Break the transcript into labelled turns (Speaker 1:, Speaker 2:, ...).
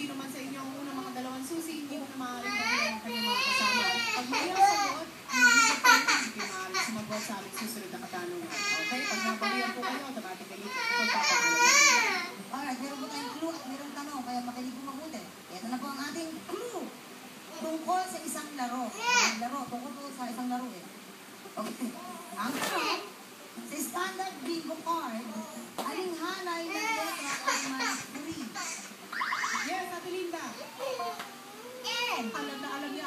Speaker 1: sino man sa inyo ang unang mga dalawang susi, hindi mo na maaaring baguhin ang kanyang mga kasama. Pag mali ang sagot, iisip ko hindi kayo maaaring sumagot sa aming susunod na katanungan. Okay? Pag napalihan po kayo, automatically, magpapakalam po.
Speaker 2: Alright, meron po tayong clue at meron tanong, kaya makinig po mabuti. Ito na po ang ating clue. Tungkol sa isang laro. Tungkol po sa isang laro eh. Okay. Ang tanong, sa standard bingo card, aling halay ng letra ay may 3?
Speaker 1: Yes, Ate Linda.
Speaker 2: N.
Speaker 1: Alam na alam ni